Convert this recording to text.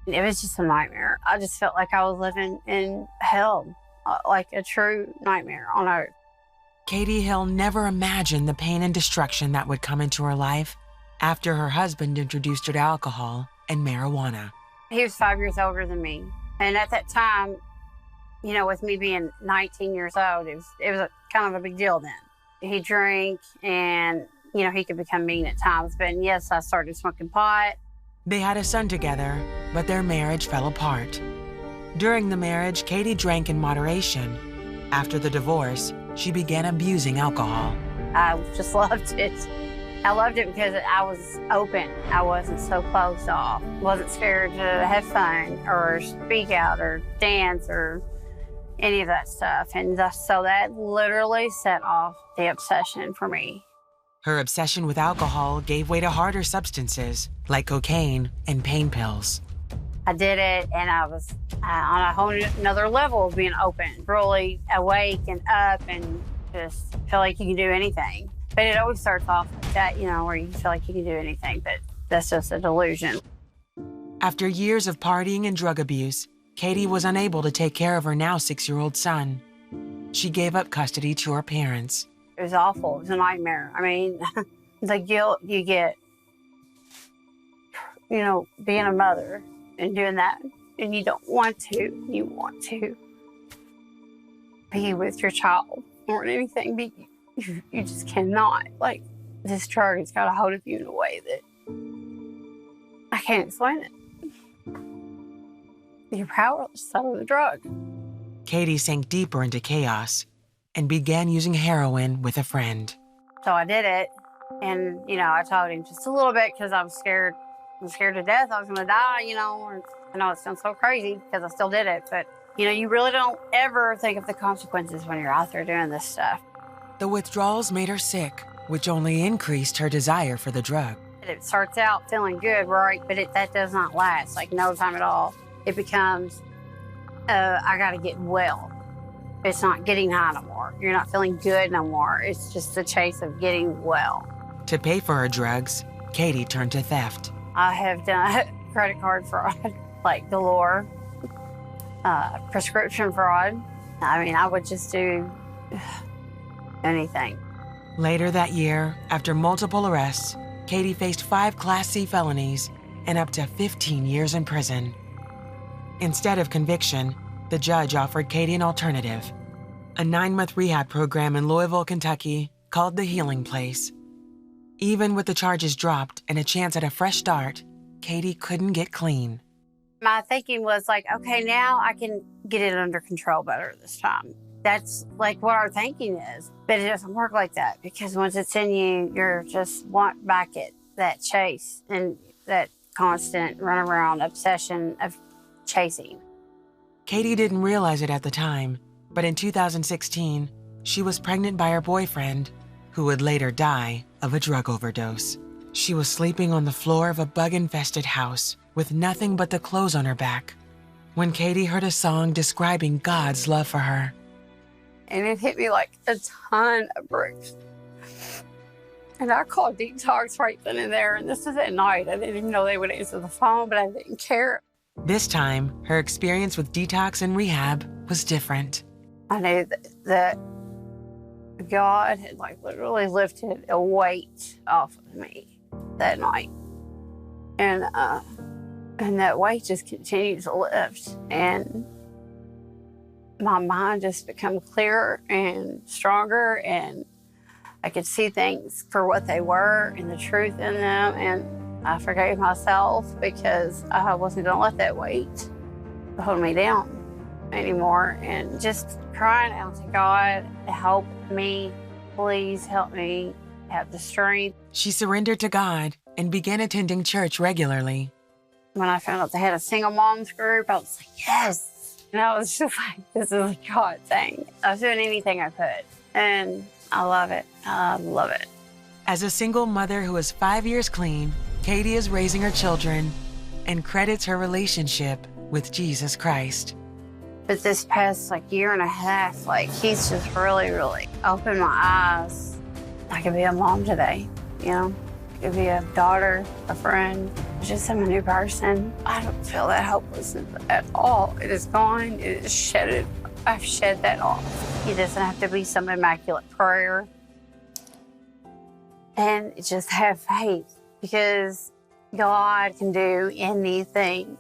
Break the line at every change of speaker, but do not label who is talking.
It was just a nightmare. I just felt like I was living in hell, like a true nightmare on earth.
Katie Hill never imagined the pain and destruction that would come into her life after her husband introduced her to alcohol and marijuana.
He was 5 years older than me. And at that time, you know, with me being 19 years old, it was kind of a big deal then. He drank and, you know, he could become mean at times. But yes, I started smoking pot.
They had a son together, but their marriage fell apart. During the marriage, Katie drank in moderation. After the divorce, she began abusing alcohol.
I just loved it. I loved it because I was open. I wasn't so closed off. Wasn't scared to have fun or speak out or dance or any of that stuff. And so that literally set off the obsession for me.
Her obsession with alcohol gave way to harder substances like cocaine and pain pills.
I did it, and I was on a whole another level of being open, really awake and up and just feel like you can do anything. But it always starts off like that, you know, where you feel like you can do anything, but that's just a delusion.
After years of partying and drug abuse, Katie was unable to take care of her now 6-year-old son. She gave up custody to her parents.
It was awful. It was a nightmare. I mean, the guilt you get, you know, being a mother and doing that, and you don't want to. You want to be with your child more than anything, but you just cannot. Like, this drug has got a hold of you in a way that I can't explain it. You're powerless over the drug.
Katie sank deeper into chaos and began using heroin with a friend.
So I did it, and, you know, I told him just a little bit because I was scared. I'm scared to death. I was going to die, you know. Or, I know it sounds so crazy because I still did it, but, you know, you really don't ever think of the consequences when you're out there doing this stuff.
The withdrawals made her sick, which only increased her desire for the drug.
It starts out feeling good, right? But that does not last, like no time at all. It becomes, I got to get well. It's not getting high no more. You're not feeling good no more. It's just the chase of getting well.
To pay for her drugs, Katie turned to theft.
I have done credit card fraud, like galore, prescription fraud. I mean, I would just do anything.
Later that year, after multiple arrests, Katie faced 5 Class C felonies and up to 15 years in prison. Instead of conviction, the judge offered Katie an alternative, a 9-month rehab program in Louisville, Kentucky, called The Healing Place. Even with the charges dropped and a chance at a fresh start, Katie couldn't get clean.
My thinking was like, okay, now I can get it under control better this time. That's like what our thinking is. But it doesn't work like that, because once it's in you, you're just want back at that chase and that constant run around obsession of chasing.
Katie didn't realize it at the time, but in 2016, she was pregnant by her boyfriend, who would later die of a drug overdose. She was sleeping on the floor of a bug-infested house with nothing but the clothes on her back when Katie heard a song describing God's love for her.
And it hit me like a ton of bricks. And I called detox right then and there, and this was at night. I didn't even know they would answer the phone, but I didn't care.
This time, her experience with detox and rehab was different.
I knew that God had like literally lifted a weight off of me that night. And that weight just continued to lift. And my mind just became clearer and stronger, and I could see things for what they were and the truth in them. And I forgave myself because I wasn't going to let that weight hold me down anymore. And just crying out to God, help me, please help me have the strength.
She surrendered to God and began attending church regularly.
When I found out they had a single moms group, I was like, yes. And I was just like, this is a God thing. I was doing anything I could. And I love it. I love it.
As a single mother who is 5 years clean, Katie is raising her children and credits her relationship with Jesus Christ.
But this past year and a half, he's just really, really opened my eyes. I could be a mom today, you know? I could be a daughter, a friend. Just I'm a new person. I don't feel that hopelessness at all. It is gone. It is shedded. I've shed that off. It doesn't have to be some immaculate prayer. And just have faith, because God can do anything.